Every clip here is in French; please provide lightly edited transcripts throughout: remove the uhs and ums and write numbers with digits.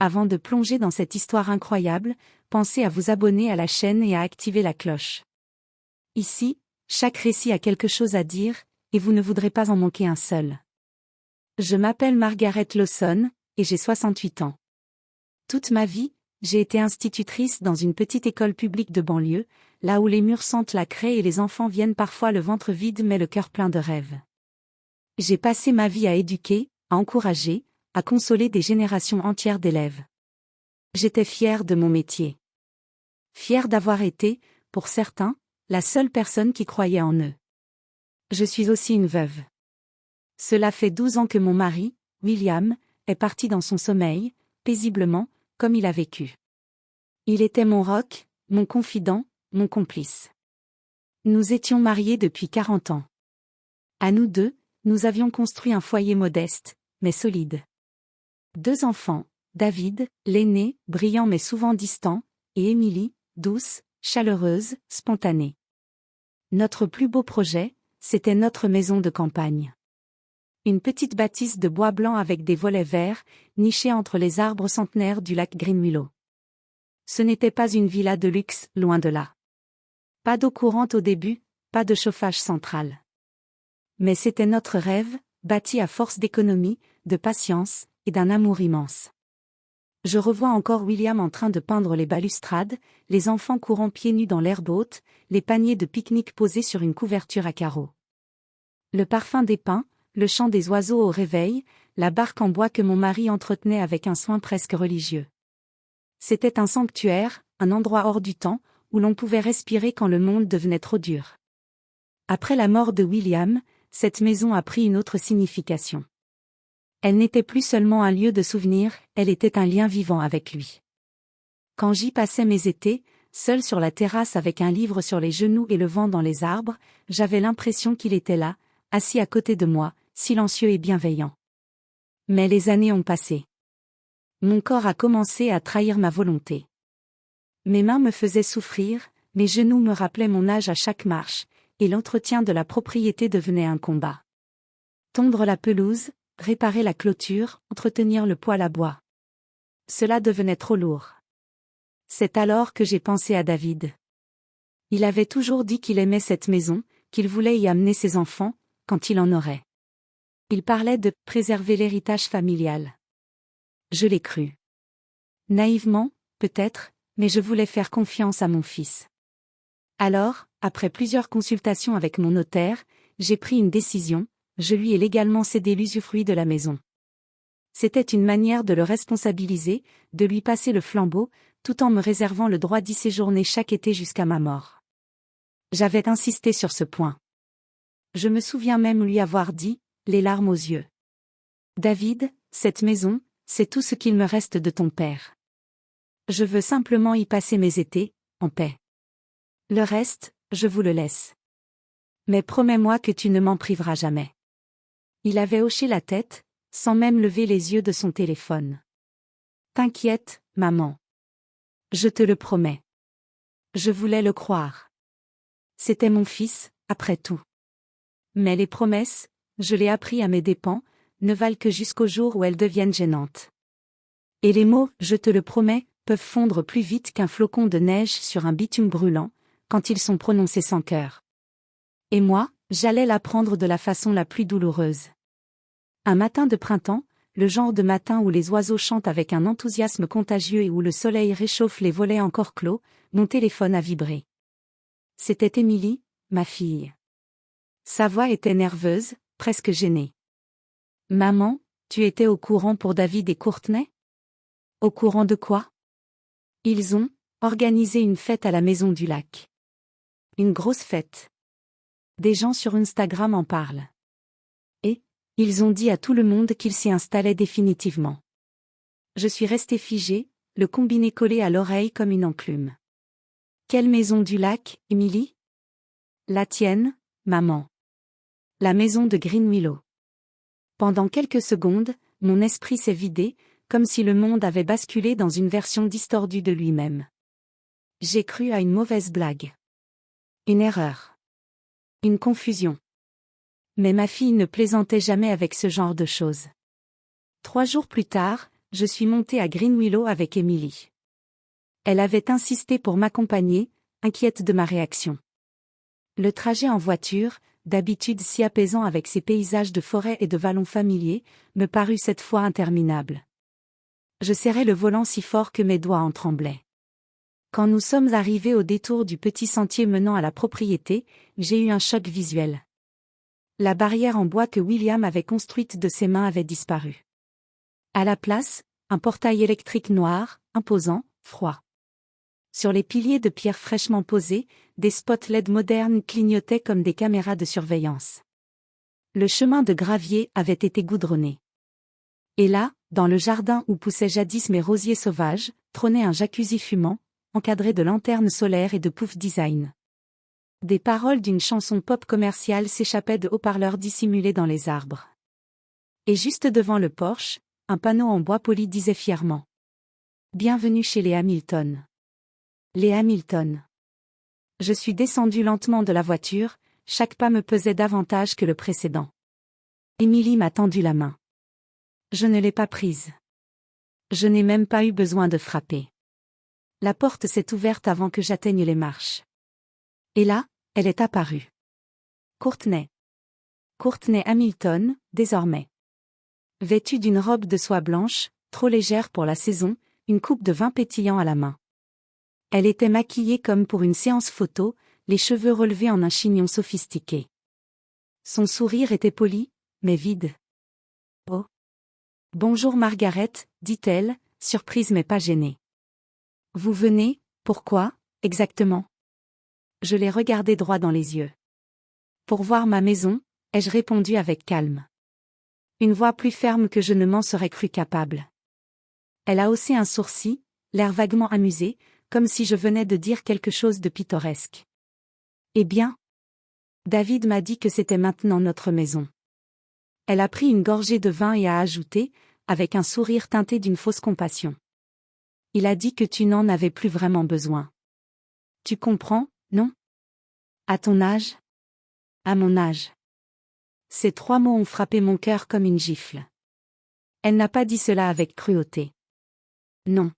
Avant de plonger dans cette histoire incroyable, pensez à vous abonner à la chaîne et à activer la cloche. Ici, chaque récit a quelque chose à dire, et vous ne voudrez pas en manquer un seul. Je m'appelle Margaret Lawson, et j'ai 68 ans. Toute ma vie, j'ai été institutrice dans une petite école publique de banlieue, là où les murs sentent la craie et les enfants viennent parfois le ventre vide mais le cœur plein de rêves. J'ai passé ma vie à éduquer, à encourager, à consoler des générations entières d'élèves. J'étais fière de mon métier. Fière d'avoir été, pour certains, la seule personne qui croyait en eux. Je suis aussi une veuve. Cela fait 12 ans que mon mari, William, est parti dans son sommeil, paisiblement, comme il a vécu. Il était mon roc, mon confident, mon complice. Nous étions mariés depuis 40 ans. À nous deux, nous avions construit un foyer modeste, mais solide. 2 enfants, David, l'aîné, brillant mais souvent distant, et Émilie, douce, chaleureuse, spontanée. Notre plus beau projet, c'était notre maison de campagne. Une petite bâtisse de bois blanc avec des volets verts, nichée entre les arbres centenaires du lac Green Willow. Ce n'était pas une villa de luxe, loin de là. Pas d'eau courante au début, pas de chauffage central. Mais c'était notre rêve, bâti à force d'économie, de patience, et d'un amour immense. Je revois encore William en train de peindre les balustrades, les enfants courant pieds nus dans l'herbe haute, les paniers de pique-nique posés sur une couverture à carreaux. Le parfum des pins, le chant des oiseaux au réveil, la barque en bois que mon mari entretenait avec un soin presque religieux. C'était un sanctuaire, un endroit hors du temps, où l'on pouvait respirer quand le monde devenait trop dur. Après la mort de William, cette maison a pris une autre signification. Elle n'était plus seulement un lieu de souvenir, elle était un lien vivant avec lui. Quand j'y passais mes étés, seul sur la terrasse avec un livre sur les genoux et le vent dans les arbres, j'avais l'impression qu'il était là, assis à côté de moi, silencieux et bienveillant. Mais les années ont passé. Mon corps a commencé à trahir ma volonté. Mes mains me faisaient souffrir, mes genoux me rappelaient mon âge à chaque marche, et l'entretien de la propriété devenait un combat. Tondre la pelouse, réparer la clôture, entretenir le poêle à bois. Cela devenait trop lourd. C'est alors que j'ai pensé à David. Il avait toujours dit qu'il aimait cette maison, qu'il voulait y amener ses enfants, quand il en aurait. Il parlait de « préserver l'héritage familial ». Je l'ai cru. Naïvement, peut-être, mais je voulais faire confiance à mon fils. Alors, après plusieurs consultations avec mon notaire, j'ai pris une décision, je lui ai légalement cédé l'usufruit de la maison. C'était une manière de le responsabiliser, de lui passer le flambeau, tout en me réservant le droit d'y séjourner chaque été jusqu'à ma mort. J'avais insisté sur ce point. Je me souviens même lui avoir dit, les larmes aux yeux. David, cette maison, c'est tout ce qu'il me reste de ton père. Je veux simplement y passer mes étés, en paix. Le reste, je vous le laisse. Mais promets-moi que tu ne m'en priveras jamais. Il avait hoché la tête, sans même lever les yeux de son téléphone. T'inquiète, maman. Je te le promets. Je voulais le croire. C'était mon fils, après tout. Mais les promesses, je l'ai appris à mes dépens, ne valent que jusqu'au jour où elles deviennent gênantes. Et les mots « je te le promets » peuvent fondre plus vite qu'un flocon de neige sur un bitume brûlant, quand ils sont prononcés sans cœur. Et moi, j'allais l'apprendre de la façon la plus douloureuse. Un matin de printemps, le genre de matin où les oiseaux chantent avec un enthousiasme contagieux et où le soleil réchauffe les volets encore clos, mon téléphone a vibré. C'était Émilie, ma fille. Sa voix était nerveuse, presque gênée. « Maman, tu étais au courant pour David et Courtney ? Au courant de quoi ? Ils ont organisé une fête à la maison du lac. Une grosse fête. Des gens sur Instagram en parlent. Et, ils ont dit à tout le monde qu'ils s'y installaient définitivement. » Je suis restée figée, le combiné collé à l'oreille comme une enclume. « Quelle maison du lac, Émilie ? » La tienne, maman. La maison de Green Willow. Pendant quelques secondes, mon esprit s'est vidé, comme si le monde avait basculé dans une version distordue de lui-même. J'ai cru à une mauvaise blague. Une erreur. Une confusion. Mais ma fille ne plaisantait jamais avec ce genre de choses. 3 jours plus tard, je suis montée à Green Willow avec Emily. Elle avait insisté pour m'accompagner, inquiète de ma réaction. Le trajet en voiture, d'habitude si apaisant avec ses paysages de forêt et de vallons familiers, me parut cette fois interminable. Je serrais le volant si fort que mes doigts en tremblaient. Quand nous sommes arrivés au détour du petit sentier menant à la propriété, j'ai eu un choc visuel. La barrière en bois que William avait construite de ses mains avait disparu. À la place, un portail électrique noir, imposant, froid. Sur les piliers de pierre fraîchement posés, des spots LED modernes clignotaient comme des caméras de surveillance. Le chemin de gravier avait été goudronné. Et là, dans le jardin où poussaient jadis mes rosiers sauvages, trônait un jacuzzi fumant, encadré de lanternes solaires et de poufs design. Des paroles d'une chanson pop commerciale s'échappaient de haut-parleurs dissimulés dans les arbres. Et juste devant le porche, un panneau en bois poli disait fièrement: Bienvenue chez les Hamilton. Les Hamilton. Je suis descendue lentement de la voiture, chaque pas me pesait davantage que le précédent. Emily m'a tendu la main. Je ne l'ai pas prise. Je n'ai même pas eu besoin de frapper. La porte s'est ouverte avant que j'atteigne les marches. Et là, elle est apparue. Courtney. Courtney Hamilton, désormais. Vêtue d'une robe de soie blanche, trop légère pour la saison, une coupe de vin pétillant à la main. Elle était maquillée comme pour une séance photo, les cheveux relevés en un chignon sophistiqué. Son sourire était poli, mais vide. Oh. Bonjour Margaret, dit-elle, surprise mais pas gênée. Vous venez, pourquoi, exactement? Je l'ai regardé droit dans les yeux. Pour voir ma maison, ai-je répondu avec calme. Une voix plus ferme que je ne m'en serais cru capable. Elle a haussé un sourcil, l'air vaguement amusé, comme si je venais de dire quelque chose de pittoresque. Eh bien? David m'a dit que c'était maintenant notre maison. Elle a pris une gorgée de vin et a ajouté, avec un sourire teinté d'une fausse compassion. Il a dit que tu n'en avais plus vraiment besoin. Tu comprends, non? À ton âge? À mon âge. Ces 3 mots ont frappé mon cœur comme une gifle. Elle n'a pas dit cela avec cruauté. Non.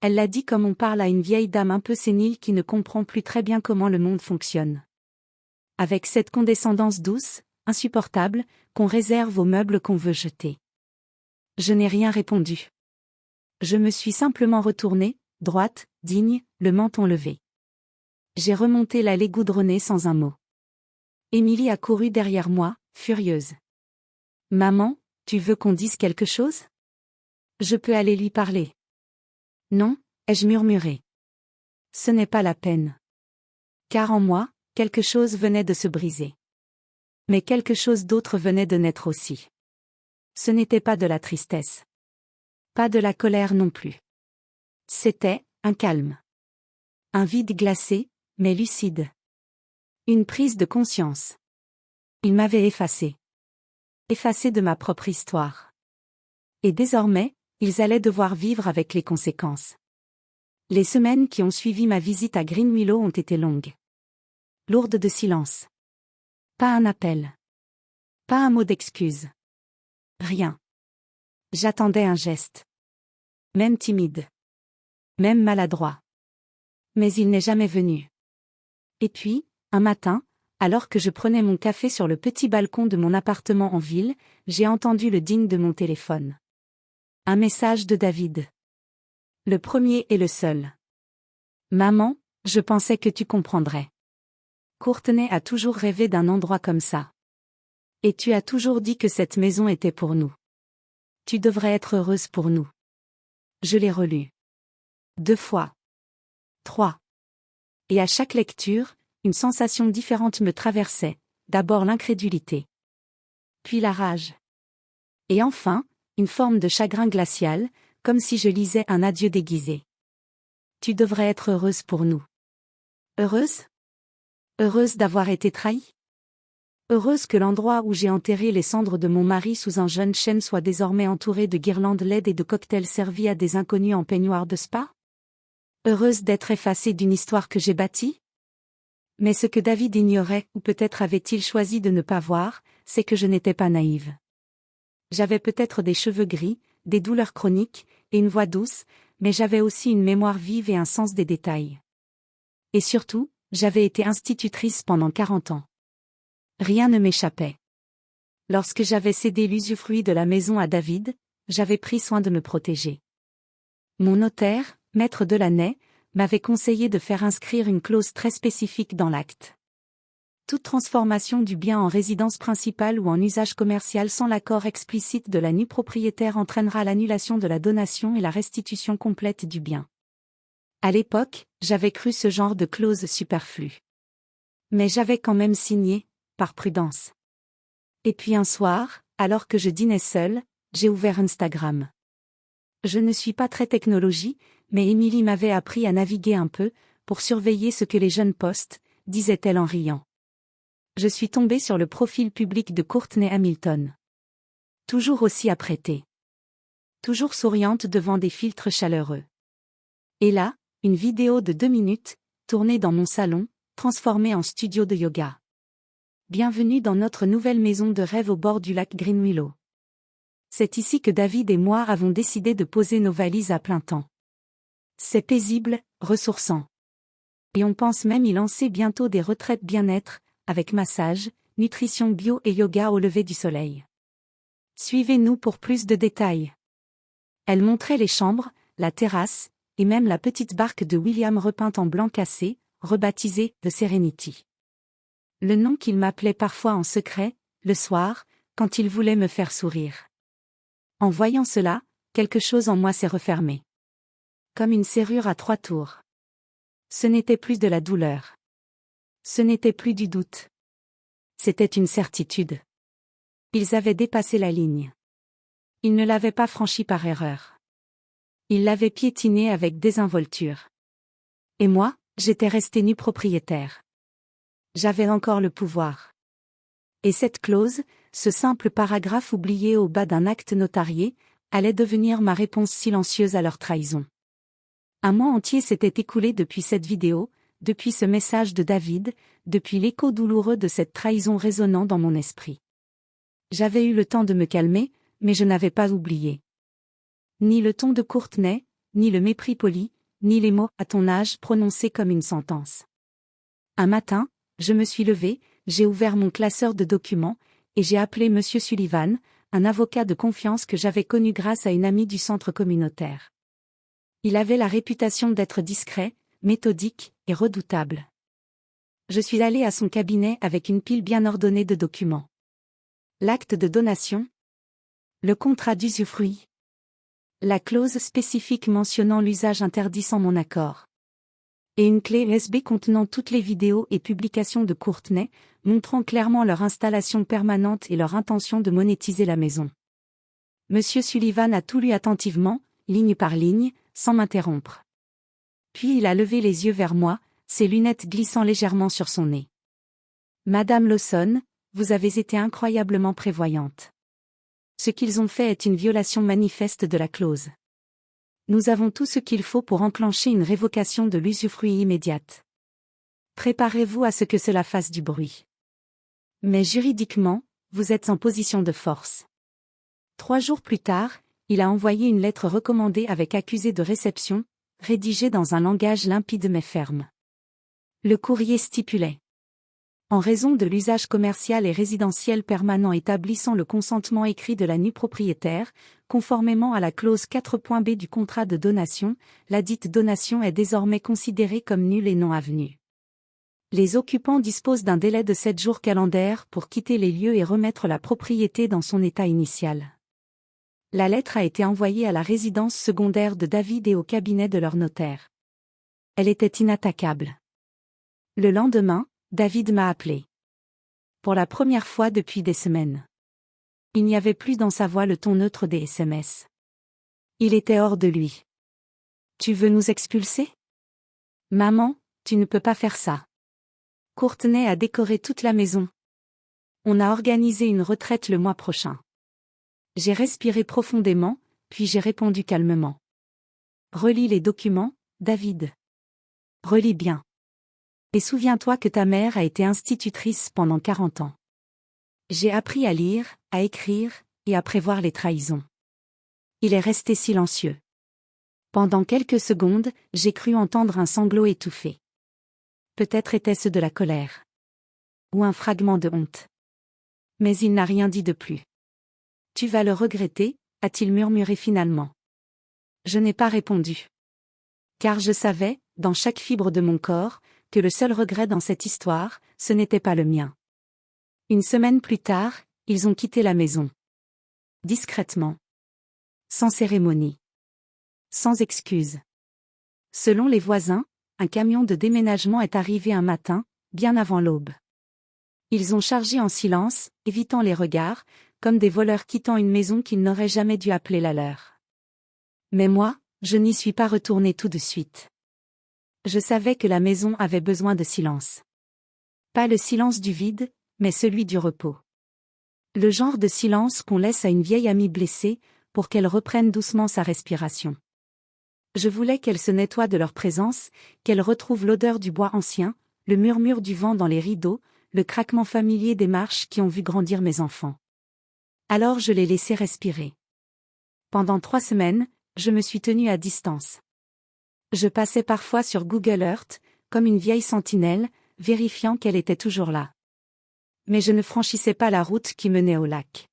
Elle l'a dit comme on parle à une vieille dame un peu sénile qui ne comprend plus très bien comment le monde fonctionne. Avec cette condescendance douce, insupportable, qu'on réserve aux meubles qu'on veut jeter. Je n'ai rien répondu. Je me suis simplement retournée, droite, digne, le menton levé. J'ai remonté l'allée goudronnée sans un mot. Émilie a couru derrière moi, furieuse. Maman, tu veux qu'on dise quelque chose? Je peux aller lui parler. Non, ai-je murmuré. Ce n'est pas la peine. Car en moi, quelque chose venait de se briser. Mais quelque chose d'autre venait de naître aussi. Ce n'était pas de la tristesse. Pas de la colère non plus. C'était un calme. Un vide glacé, mais lucide. Une prise de conscience. Il m'avait effacé. Effacé de ma propre histoire. Et désormais, ils allaient devoir vivre avec les conséquences. Les semaines qui ont suivi ma visite à Green Willow ont été longues. Lourdes de silence. Pas un appel. Pas un mot d'excuse. Rien. J'attendais un geste. Même timide. Même maladroit. Mais il n'est jamais venu. Et puis, un matin, alors que je prenais mon café sur le petit balcon de mon appartement en ville, j'ai entendu le ding de mon téléphone. Un message de David. Le premier et le seul. Maman, je pensais que tu comprendrais. Courtney a toujours rêvé d'un endroit comme ça. Et tu as toujours dit que cette maison était pour nous. Tu devrais être heureuse pour nous. Je l'ai relu. 2 fois. 3. Et à chaque lecture, une sensation différente me traversait, d'abord l'incrédulité. Puis la rage. Et enfin, une forme de chagrin glacial, comme si je lisais un adieu déguisé. Tu devrais être heureuse pour nous. Heureuse? Heureuse d'avoir été trahie? Heureuse que l'endroit où j'ai enterré les cendres de mon mari sous un jeune chêne soit désormais entouré de guirlandes LED et de cocktails servis à des inconnus en peignoir de spa? Heureuse d'être effacée d'une histoire que j'ai bâtie? Mais ce que David ignorait, ou peut-être avait-il choisi de ne pas voir, c'est que je n'étais pas naïve. J'avais peut-être des cheveux gris, des douleurs chroniques, et une voix douce, mais j'avais aussi une mémoire vive et un sens des détails. Et surtout, j'avais été institutrice pendant 40 ans. Rien ne m'échappait. Lorsque j'avais cédé l'usufruit de la maison à David, j'avais pris soin de me protéger. Mon notaire, maître Delaney, m'avait conseillé de faire inscrire une clause très spécifique dans l'acte. Toute transformation du bien en résidence principale ou en usage commercial sans l'accord explicite de la nue propriétaire entraînera l'annulation de la donation et la restitution complète du bien. À l'époque, j'avais cru ce genre de clause superflue. Mais j'avais quand même signé, par prudence. Et puis un soir, alors que je dînais seule, j'ai ouvert Instagram. Je ne suis pas très technologie, mais Émilie m'avait appris à naviguer un peu, pour surveiller ce que les jeunes postent, disait-elle en riant. Je suis tombée sur le profil public de Courtney Hamilton. Toujours aussi apprêtée. Toujours souriante devant des filtres chaleureux. Et là, une vidéo de 2 minutes, tournée dans mon salon, transformée en studio de yoga. Bienvenue dans notre nouvelle maison de rêve au bord du lac Green Willow. C'est ici que David et moi avons décidé de poser nos valises à plein temps. C'est paisible, ressourçant. Et on pense même y lancer bientôt des retraites bien-être, avec massage, nutrition bio et yoga au lever du soleil. Suivez-nous pour plus de détails. Elle montrait les chambres, la terrasse, et même la petite barque de William repeinte en blanc cassé, rebaptisée The Serenity. Le nom qu'il m'appelait parfois en secret, le soir, quand il voulait me faire sourire. En voyant cela, quelque chose en moi s'est refermé. Comme une serrure à 3 tours. Ce n'était plus de la douleur. Ce n'était plus du doute. C'était une certitude. Ils avaient dépassé la ligne. Ils ne l'avaient pas franchie par erreur. Ils l'avaient piétinée avec désinvolture. Et moi, j'étais restée nue propriétaire. J'avais encore le pouvoir. Et cette clause, ce simple paragraphe oublié au bas d'un acte notarié, allait devenir ma réponse silencieuse à leur trahison. Un mois entier s'était écoulé depuis cette vidéo, depuis ce message de David, depuis l'écho douloureux de cette trahison résonnant dans mon esprit. J'avais eu le temps de me calmer, mais je n'avais pas oublié. Ni le ton de Courtney, ni le mépris poli, ni les mots « à ton âge » prononcés comme une sentence. Un matin, je me suis levée, j'ai ouvert mon classeur de documents, et j'ai appelé Monsieur Sullivan, un avocat de confiance que j'avais connu grâce à une amie du centre communautaire. Il avait la réputation d'être discret, méthodique et redoutable. Je suis allée à son cabinet avec une pile bien ordonnée de documents. L'acte de donation, le contrat d'usufruit, la clause spécifique mentionnant l'usage interdit sans mon accord, et une clé USB contenant toutes les vidéos et publications de Courtney, montrant clairement leur installation permanente et leur intention de monétiser la maison. Monsieur Sullivan a tout lu attentivement, ligne par ligne, sans m'interrompre. Puis il a levé les yeux vers moi, ses lunettes glissant légèrement sur son nez. Madame Lawson, vous avez été incroyablement prévoyante. Ce qu'ils ont fait est une violation manifeste de la clause. Nous avons tout ce qu'il faut pour enclencher une révocation de l'usufruit immédiate. Préparez-vous à ce que cela fasse du bruit. Mais juridiquement, vous êtes en position de force. 3 jours plus tard, il a envoyé une lettre recommandée avec accusé de réception, rédigée dans un langage limpide mais ferme. Le courrier stipulait: en raison de l'usage commercial et résidentiel permanent établissant le consentement écrit de la nue propriétaire, conformément à la clause 4.b du contrat de donation, ladite donation est désormais considérée comme nulle et non avenue. Les occupants disposent d'un délai de 7 jours calendaires pour quitter les lieux et remettre la propriété dans son état initial. La lettre a été envoyée à la résidence secondaire de David et au cabinet de leur notaire. Elle était inattaquable. Le lendemain, David m'a appelé. Pour la première fois depuis des semaines. Il n'y avait plus dans sa voix le ton neutre des SMS. Il était hors de lui. Tu veux nous expulser? Maman, tu ne peux pas faire ça. Courtney a décoré toute la maison. On a organisé une retraite le mois prochain. J'ai respiré profondément, puis j'ai répondu calmement. Relis les documents, David. Relis bien. Et souviens-toi que ta mère a été institutrice pendant 40 ans. J'ai appris à lire, à écrire, et à prévoir les trahisons. Il est resté silencieux. Pendant quelques secondes, j'ai cru entendre un sanglot étouffé. Peut-être était-ce de la colère. Ou un fragment de honte. Mais il n'a rien dit de plus. Tu vas le regretter, a-t-il murmuré finalement. Je n'ai pas répondu. Car je savais, dans chaque fibre de mon corps, que le seul regret dans cette histoire, ce n'était pas le mien. Une semaine plus tard, ils ont quitté la maison. Discrètement. Sans cérémonie. Sans excuse. Selon les voisins, un camion de déménagement est arrivé un matin, bien avant l'aube. Ils ont chargé en silence, évitant les regards, comme des voleurs quittant une maison qu'ils n'auraient jamais dû appeler la leur. Mais moi, je n'y suis pas retournée tout de suite. Je savais que la maison avait besoin de silence. Pas le silence du vide, mais celui du repos. Le genre de silence qu'on laisse à une vieille amie blessée, pour qu'elle reprenne doucement sa respiration. Je voulais qu'elle se nettoie de leur présence, qu'elle retrouve l'odeur du bois ancien, le murmure du vent dans les rideaux, le craquement familier des marches qui ont vu grandir mes enfants. Alors je les laissais respirer. Pendant 3 semaines, je me suis tenue à distance. Je passais parfois sur Google Earth, comme une vieille sentinelle, vérifiant qu'elle était toujours là. Mais je ne franchissais pas la route qui menait au lac.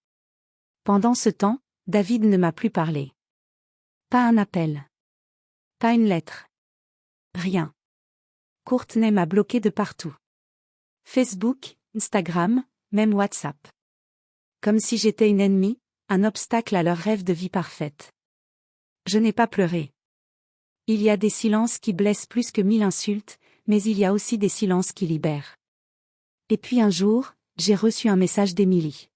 Pendant ce temps, David ne m'a plus parlé. Pas un appel. Pas une lettre. Rien. Courtney m'a bloqué de partout. Facebook, Instagram, même WhatsApp. Comme si j'étais une ennemie, un obstacle à leur rêve de vie parfaite. Je n'ai pas pleuré. Il y a des silences qui blessent plus que 1000 insultes, mais il y a aussi des silences qui libèrent. Et puis un jour, j'ai reçu un message d'Émilie.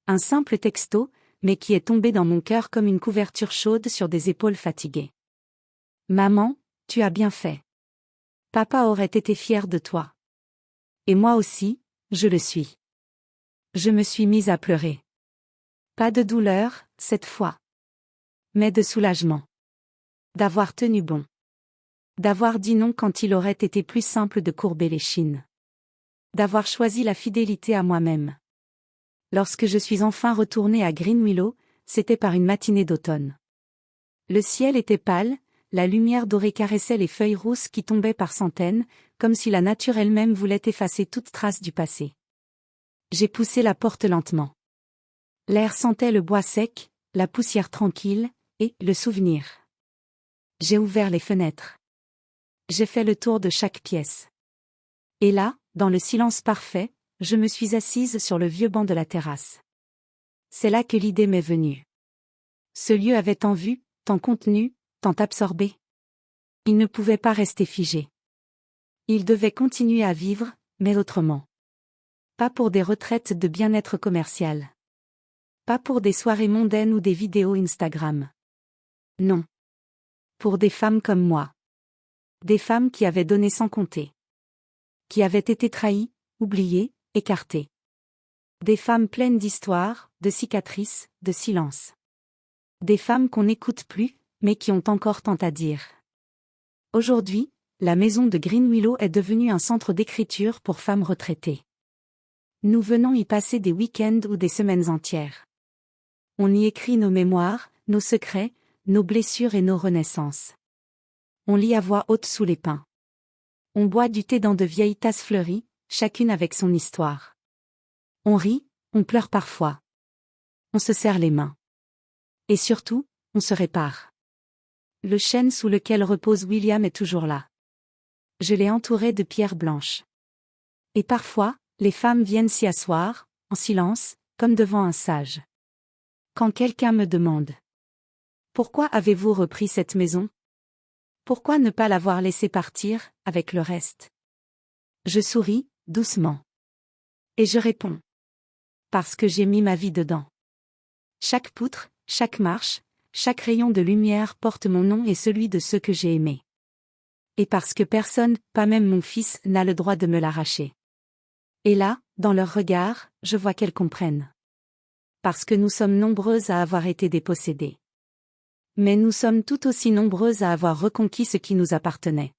Un simple texto, mais qui est tombé dans mon cœur comme une couverture chaude sur des épaules fatiguées. Maman, tu as bien fait. Papa aurait été fier de toi. Et moi aussi, je le suis. Je me suis mise à pleurer. Pas de douleur, cette fois. Mais de soulagement. D'avoir tenu bon. D'avoir dit non quand il aurait été plus simple de courber les chines. D'avoir choisi la fidélité à moi-même. Lorsque je suis enfin retournée à Green Willow, c'était par une matinée d'automne. Le ciel était pâle, la lumière dorée caressait les feuilles rousses qui tombaient par centaines, comme si la nature elle-même voulait effacer toute trace du passé. J'ai poussé la porte lentement. L'air sentait le bois sec, la poussière tranquille, et le souvenir. J'ai ouvert les fenêtres. J'ai fait le tour de chaque pièce. Et là, dans le silence parfait, je me suis assise sur le vieux banc de la terrasse. C'est là que l'idée m'est venue. Ce lieu avait tant vu, tant contenu, tant absorbé. Il ne pouvait pas rester figé. Il devait continuer à vivre, mais autrement. Pas pour des retraites de bien-être commercial. Pas pour des soirées mondaines ou des vidéos Instagram. Non. Pour des femmes comme moi. Des femmes qui avaient donné sans compter. Qui avaient été trahies, oubliées, écartées. Des femmes pleines d'histoires, de cicatrices, de silence. Des femmes qu'on n'écoute plus, mais qui ont encore tant à dire. Aujourd'hui, la maison de Green Willow est devenue un centre d'écriture pour femmes retraitées. Nous venons y passer des week-ends ou des semaines entières. On y écrit nos mémoires, nos secrets, nos blessures et nos renaissances. On lit à voix haute sous les pins. On boit du thé dans de vieilles tasses fleuries, chacune avec son histoire. On rit, on pleure parfois. On se serre les mains. Et surtout, on se répare. Le chêne sous lequel repose William est toujours là. Je l'ai entouré de pierres blanches. Et parfois, les femmes viennent s'y asseoir, en silence, comme devant un sage. Quand quelqu'un me demande « Pourquoi avez-vous repris cette maison ? Pourquoi ne pas l'avoir laissée partir, avec le reste ?» Je souris, doucement. Et je réponds « Parce que j'ai mis ma vie dedans. » Chaque poutre, chaque marche, chaque rayon de lumière porte mon nom et celui de ceux que j'ai aimés. Et parce que personne, pas même mon fils, n'a le droit de me l'arracher. Et là, dans leurs regards, je vois qu'elles comprennent. Parce que nous sommes nombreuses à avoir été dépossédées. Mais nous sommes tout aussi nombreuses à avoir reconquis ce qui nous appartenait.